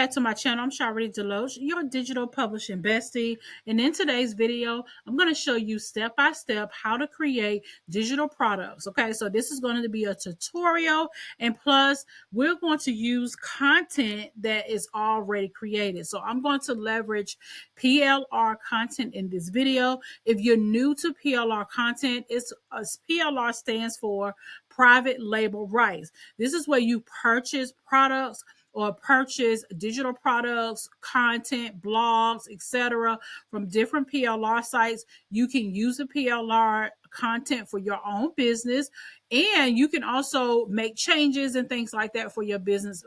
back to my channel. I'm Sharlrita Deloatch, your digital publishing bestie. And in today's video, I'm going to show you step by step how to create digital products. Okay, so this is going to be a tutorial, and plus, we're going to use content that is already created. So I'm going to leverage PLR content in this video. If you're new to PLR content, PLR stands for private label rights. This is where you purchase products or purchase digital products, content, blogs, etc. from different PLR sites. You can use the PLR content for your own business, and you can also make changes and things like that for your business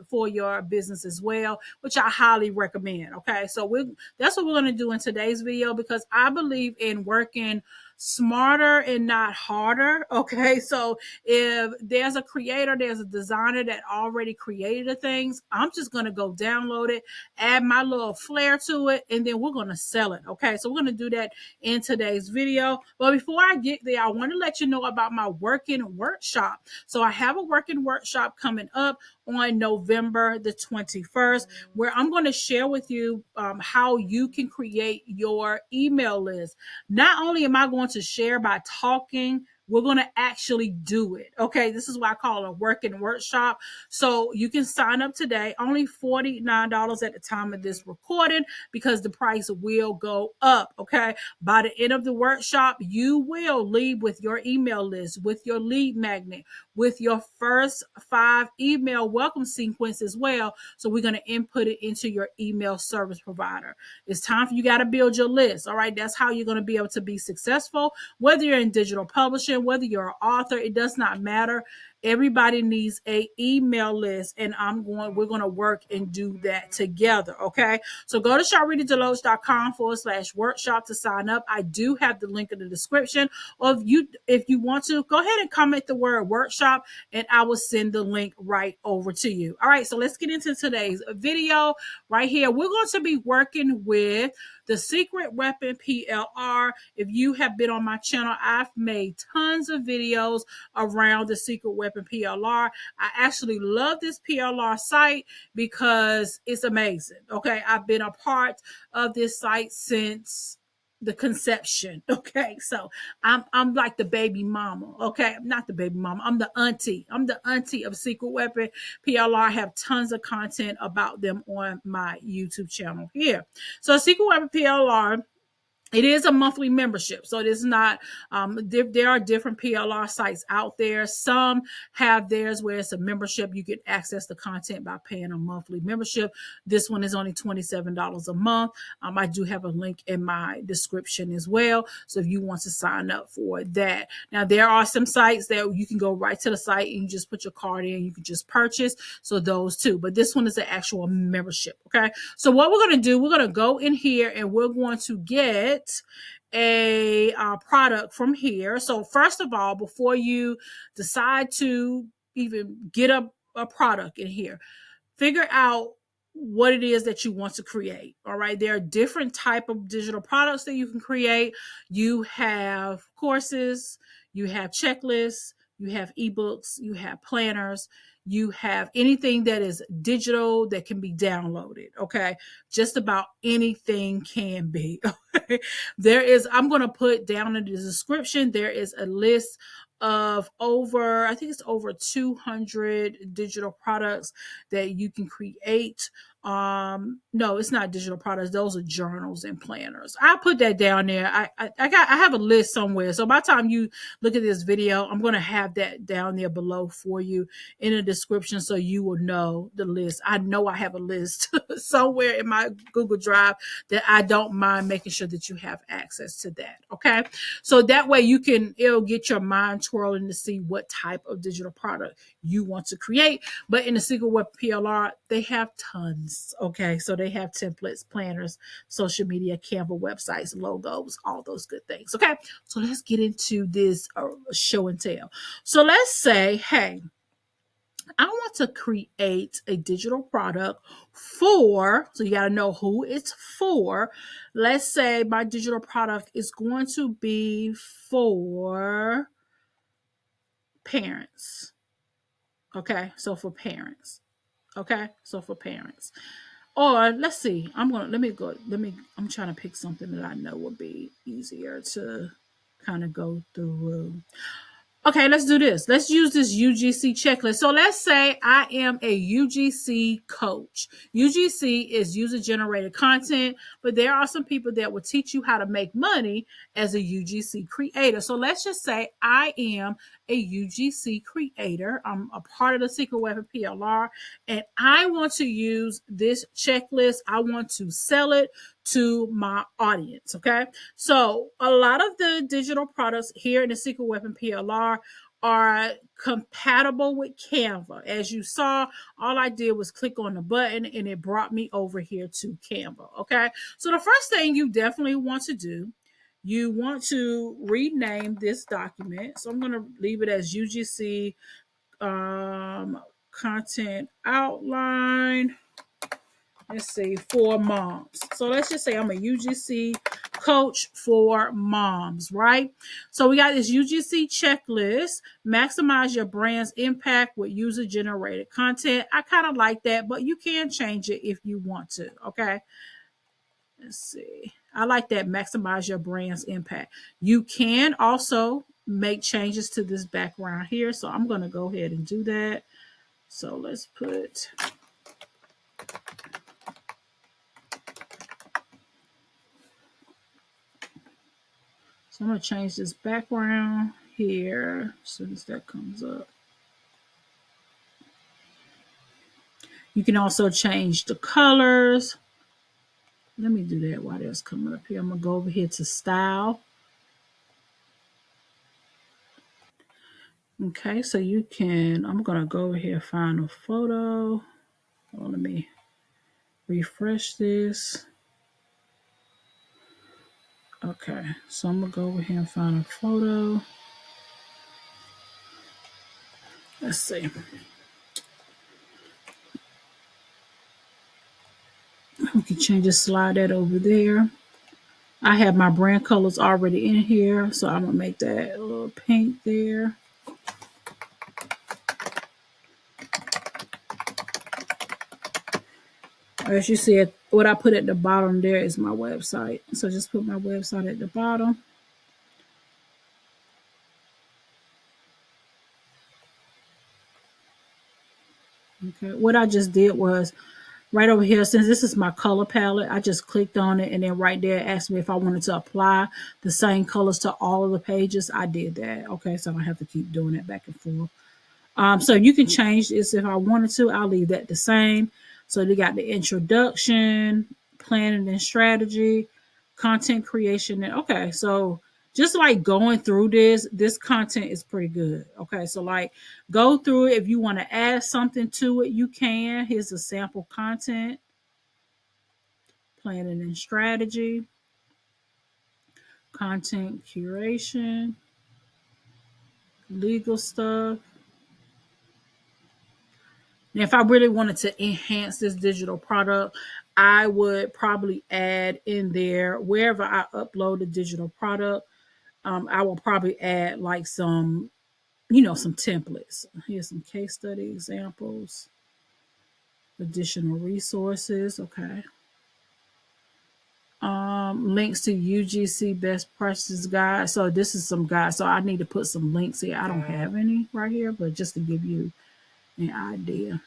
as well, which I highly recommend. Okay, so that's what we're going to do in today's video, because I believe in working smarter and not harder. Okay, so if there's a creator, there's a designer that already created the things, I'm just going to go download it, add my little flair to it, and then we're going to sell it. Okay, so we're going to do that in today's video. But before I get there, I want to let you know about my working workshop. So I have a working workshop coming up on November the 21st, where I'm going to share with you how you can create your email list. Not only am I going to share by talking, we're going to actually do it. Okay, this is what I call a working workshop. So you can sign up today, only $49 at the time of this recording, because the price will go up. Okay, by the end of the workshop, you will leave with your email list, with your lead magnet, with your first 5 email welcome sequence as well. So we're going to input it into your email service provider. It's time for you got to build your list. All right, that's how you're going to be able to be successful, whether you're in digital publishing, whether you're an author, it does not matter. Everybody needs a email list, and we're going to work and do that together. Okay, so go to sharlritadeloatch.com/workshop to sign up. I do have the link in the description. Or if you want to, go ahead and comment the word workshop, and I will send the link right over to you. All right, so let's get into today's video. Right here, we're going to be working with the Secret Weapon PLR. If you have been on my channel, I've made tons of videos around the Secret Weapon PLR. I actually love this PLR site because it's amazing. Okay, I've been a part of this site since the conception. Okay, so I'm like the baby mama. Okay, I'm not the baby mama, I'm the auntie. I'm the auntie of Secret Weapon PLR. I have tons of content about them on my YouTube channel here. So Secret Weapon PLR, it is a monthly membership, so it is not. There are different PLR sites out there. Some have theirs where it's a membership. You can access the content by paying a monthly membership. This one is only $27 a month. I do have a link in my description as well, so if you want to sign up for that. Now, there are some sites that you can go right to the site and you just put your card in. You can just purchase. So those too. But this one is an actual membership. Okay. So what we're going to do, we're going to go in here and we're going to get a product from here. So first of all, before you decide to even get a product in here, figure out what it is that you want to create. All right, there are different type of digital products that you can create. You have courses, you have checklists, you have ebooks, you have planners, you have anything that is digital that can be downloaded. Okay, just about anything can be. I'm going to put down in the description, there is a list of I think it's over 200 digital products that you can create. No, it's not digital products. Those are journals and planners. I'll put that down there. I have a list somewhere. So by the time you look at this video, I'm going to have that down there below for you in the description, so you will know the list. I know I have a list somewhere in my Google Drive that I don't mind making sure that you have access to that. Okay. So that way it'll get your mind twirling to see what type of digital product you want to create. But in the Secret Weapon PLR, they have tons. Okay, so they have templates, planners, social media, Canva websites, logos, all those good things. Okay, so let's get into this show and tell. So let's say, hey, I want to create a digital product so you got to know who it's for. Let's say my digital product is going to be for parents. Okay, so for parents. Okay, so for parents. Or let's see, I'm trying to pick something that I know would be easier to kind of go through. Okay, let's do this. Let's use this UGC checklist. So let's say I am a UGC coach. UGC is user generated content, but there are some people that will teach you how to make money as a UGC creator. So let's just say I am a UGC creator. I'm a part of the Secret Weapon PLR, and I want to use this checklist. I want to sell it to my audience. Okay. So a lot of the digital products here in the Secret Weapon PLR are compatible with Canva. As you saw, all I did was click on the button and it brought me over here to Canva. Okay. So the first thing you definitely want to do, you want to rename this document. So I'm going to leave it as UGC content outline. Let's see, for moms. So let's just say I'm a UGC coach for moms, right? So we got this UGC checklist, maximize your brand's impact with user generated content. I kind of like that, but you can change it if you want to. Okay. Let's see. I like that, maximize your brand's impact. You can also make changes to this background here. So I'm going to go ahead and do that. So let's put, so I'm going to change this background here as soon as that comes up. You can also change the colors. Let me do that while that's coming up here. I'm going to go over here to style. Okay, so you can, I'm going to go over here, find a photo. Oh, let me refresh this. Okay, so I'm going to go over here and find a photo. Let's see. We can change the slide that over there. I have my brand colors already in here, so I'm going to make that a little pink there. As you see, what I put at the bottom there is my website. So just put my website at the bottom. Okay, what I just did was right over here, since this is my color palette, I just clicked on it and then right there asked me if I wanted to apply the same colors to all of the pages. I did that. Okay, so I don't have to keep doing that back and forth. So you can change this if I wanted to. I'll leave that the same. So they got the introduction, planning and strategy, content creation. And okay, so just like going through this content is pretty good. Okay, so like go through it. If you want to add something to it, you can. Here's a sample content, planning and strategy, content curation, legal stuff. Now, if I really wanted to enhance this digital product, I would probably add in there wherever I upload a digital product. I will probably add like some, some templates. Here's some case study examples, additional resources. Okay. Links to UGC best practices guide. So this is some guide. So I need to put some links here. I don't have any right here, but just to give you an idea.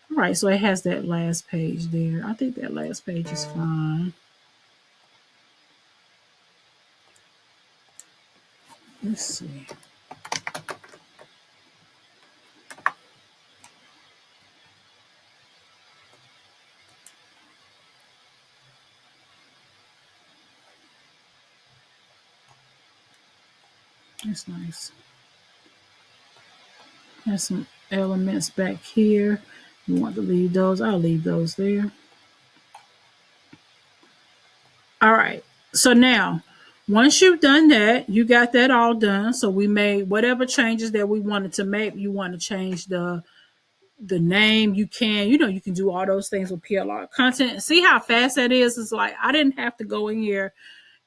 All right, so it has that last page there. I think that last page is fine. Let's see. That's nice. There's some elements back here. You want to leave those? I'll leave those there. All right. So now, once you've done that, you got that all done. So we made whatever changes that we wanted to make. You want to change the name, you can, you can do all those things with PLR content. See how fast that is? It's like I didn't have to go in here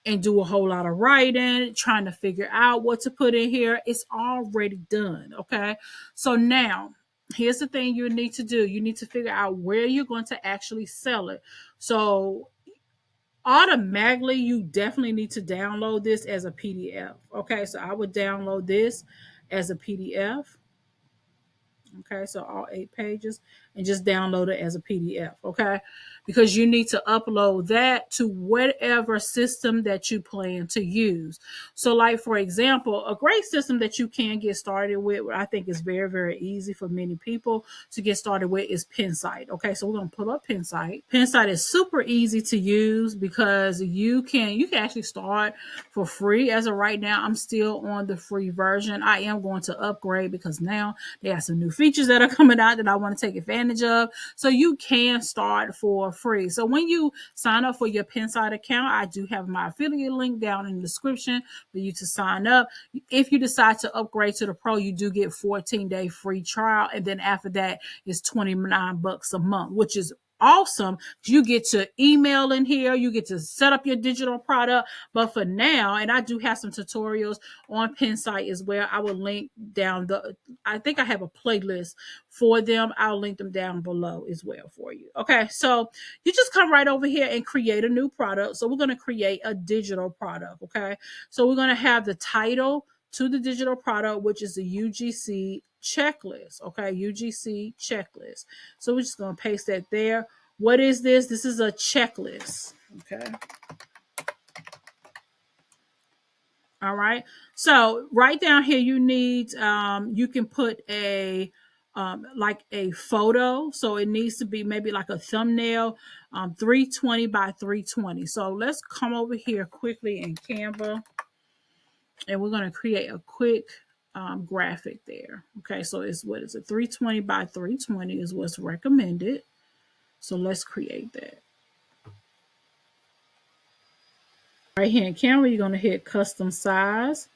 and do a whole lot of writing, trying to figure out what to put in here. It's already done. Okay. So now here's the thing you need to do. You need to figure out where you're going to actually sell it. So automatically, you definitely need to download this as a PDF. Okay, so I would download this as a PDF. Okay, so all 8 pages, and just download it as a PDF. Okay, because you need to upload that to whatever system that you plan to use. So, like for example, a great system that you can get started with, I think is very, very easy for many people to get started with, is Pinsite. Okay, so we're gonna pull up Pinsite. Pinsite is super easy to use because you can actually start for free. As of right now, I'm still on the free version. I am going to upgrade because now they have some new features that are coming out that I want to take advantage of. So you can start for free. So when you sign up for your Pinsite account, I do have my affiliate link down in the description for you to sign up. If you decide to upgrade to the pro, you do get 14-day free trial. And then after that, it's $29 a month, which is awesome. You get to email in here, you get to set up your digital product. But for now, and I do have some tutorials on Pinsite as well. I will link down I think I have a playlist for them. I'll link them down below as well for you. Okay, so you just come right over here and create a new product. So we're going to create a digital product. Okay, so we're going to have the title to the digital product, which is the UGC checklist. Okay, UGC checklist. So we're just going to paste that there. What is this? This is a checklist. Okay. All right. So right down here, you need, you can put a, like a photo. So it needs to be maybe like a thumbnail, 320 by 320. So let's come over here quickly in Canva, and we're going to create a quick graphic there. Okay. So it's, what is it? 320 by 320 is what's recommended. So let's create that. Right here in Canva, you're going to hit custom size,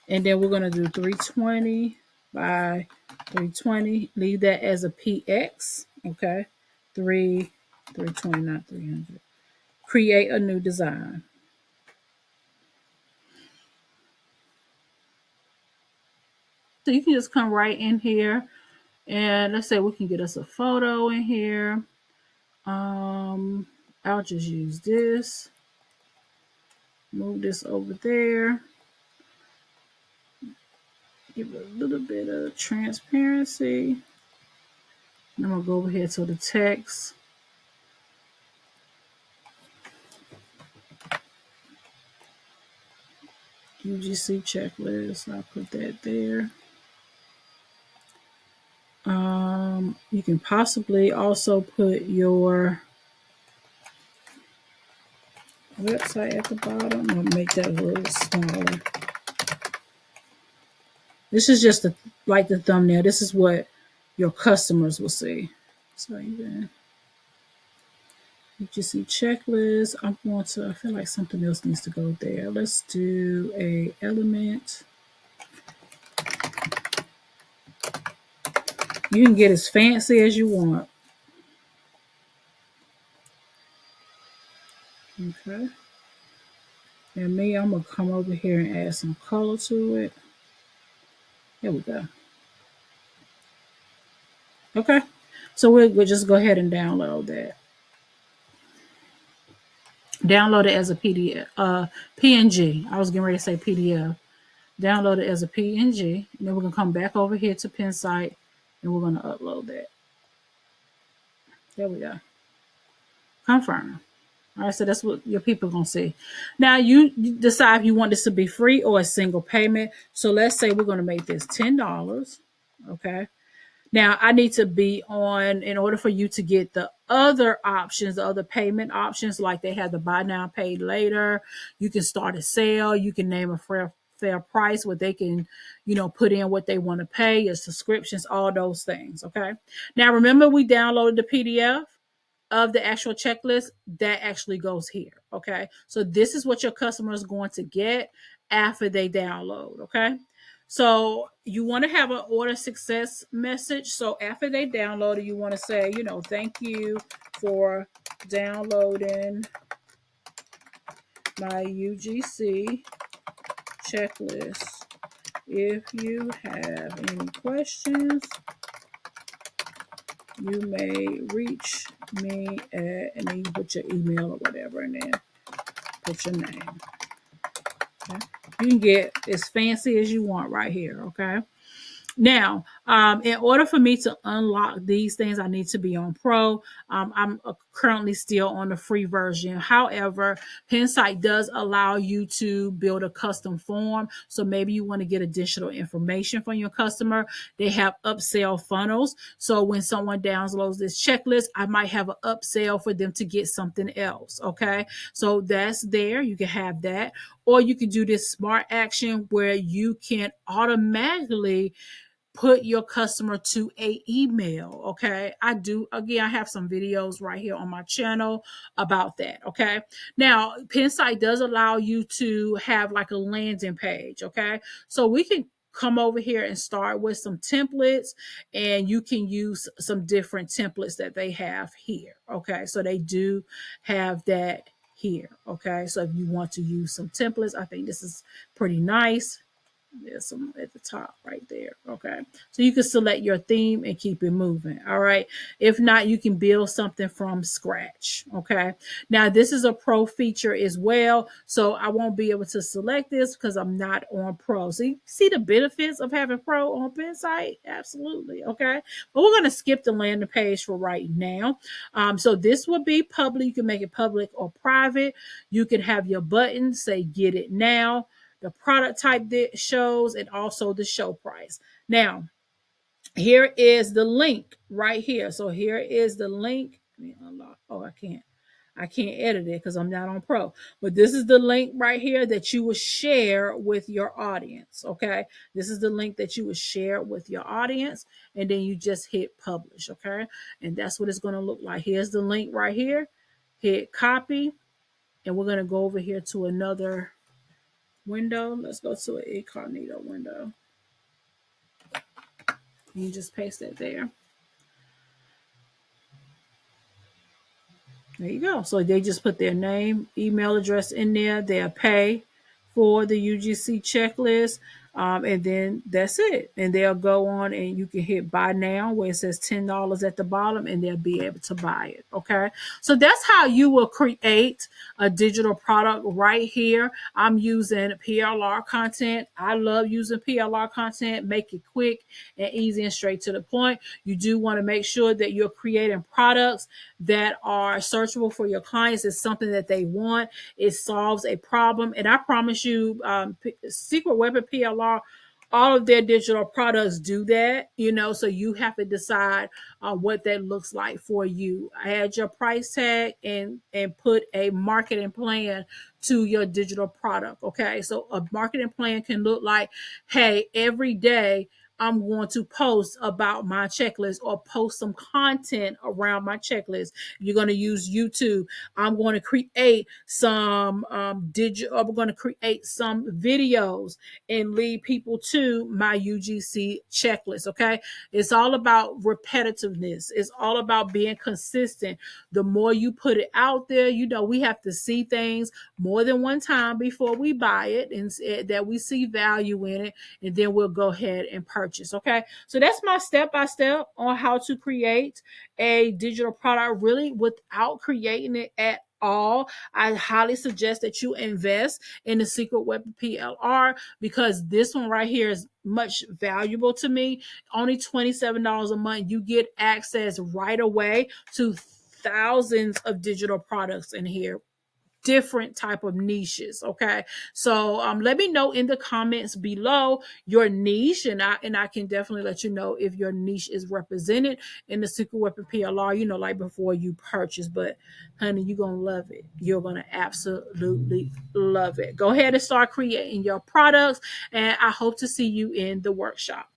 and then we're going to do 320 by 320. Leave that as a PX. Okay. 320, not 300. Create a new design. So you can just come right in here, and let's say we can get us a photo in here. I'll just use this. Move this over there. Give it a little bit of transparency. I'm going to go over here to the text. UGC checklist. I'll put that there. You can possibly also put your website at the bottom. I'll make that a little smaller. This is just like the thumbnail. This is what your customers will see. So even UGC checklist. I feel like something else needs to go there. Let's do a element. You can get as fancy as you want. Okay. And me, I'm going to come over here and add some color to it. There we go. Okay. So we'll just go ahead and download that. Download it as a PDF, PNG. I was getting ready to say PDF. Download it as a PNG. And then we're going to come back over here to Pinsite, and we're going to upload that. There we go. Confirm. All right, so that's what your people are going to see. Now, you decide if you want this to be free or a single payment. So let's say we're going to make this $10. Okay. Now, I need to be on, in order for you to get the other options, the other payment options, like they have the buy now, pay later. You can start a sale. You can name a fair price where they can, put in what they want to pay, your subscriptions, all those things. Okay. Now, remember, we downloaded the PDF of the actual checklist that actually goes here. Okay. So this is what your customer is going to get after they download. Okay. So you want to have an order success message. So after they download it, you want to say, thank you for downloading my UGC checklist. If you have any questions, You may reach me at, and then you put your email or whatever, and then put your name. Okay. You can get as fancy as you want right here. Okay. Now, in order for me to unlock these things, I need to be on Pro. I'm currently still on the free version. However, Pinsite does allow you to build a custom form. So maybe you want to get additional information from your customer. They have upsell funnels. So when someone downloads this checklist, I might have an upsell for them to get something else. Okay. So that's there. You can have that. Or you can do this smart action where you can automatically put your customer to a email. Okay. I have some videos right here on my channel about that. Okay. Now, Pinsite does allow you to have like a landing page. Okay. So we can come over here and start with some templates, and you can use some different templates that they have here. Okay. So they do have that here. Okay. So if you want to use some templates, I think this is pretty nice. There's some at the top right there. Okay. So you can select your theme and keep it moving. All right. If not, you can build something from scratch. Okay. Now, this is a pro feature as well. So I won't be able to select this because I'm not on pro. So you see the benefits of having pro on Pinsite? Absolutely. Okay. But we're going to skip the landing page for right now. So this will be public. You can make it public or private. You can have your button say get it now, the product type that shows, and also the show price. Now, here is the link right here. So here is the link. Let me unlock. Oh, I can't edit it because I'm not on Pro. But this is the link right here that you will share with your audience. Okay. This is the link that you will share with your audience. And then you just hit publish. Okay. And that's what it's going to look like. Here's the link right here. Hit copy. And we're going to go over here to another window. Let's go to an incognito window. You just paste that there. There you go. So they just put their name, email address in there. They'll pay for the UGC checklist. And then that's it. And they'll go on and you can hit buy now where it says $10 at the bottom, and they'll be able to buy it. Okay. So that's how you will create a digital product right here. I'm using PLR content. I love using PLR content. Make it quick and easy and straight to the point. You do want to make sure that you're creating products that are searchable for your clients. It's something that they want. It solves a problem. And I promise you, Secret Weapon PLR, all of their digital products do that, so you have to decide what that looks like for you. Add your price tag and put a marketing plan to your digital product. Okay. So a marketing plan can look like, hey, every day I'm going to post about my checklist or post some content around my checklist. You're going to use YouTube. I'm going to create some digital. I'm going to create some videos and lead people to my UGC checklist. Okay. It's all about repetitiveness. It's all about being consistent. The more you put it out there, we have to see things more than one time before we buy it, and that we see value in it, and then we'll go ahead and purchase. Okay. So that's my step-by-step on how to create a digital product really without creating it at all. I highly suggest that you invest in the Secret Weapon PLR because this one right here is much valuable to me. Only $27 a month. You get access right away to thousands of digital products in here, different type of niches. Okay. So let me know in the comments below your niche, and I can definitely let you know if your niche is represented in the Secret Weapon PLR, like before you purchase. But honey, you're gonna love it. You're gonna absolutely love it. Go ahead and start creating your products, and I hope to see you in the workshop.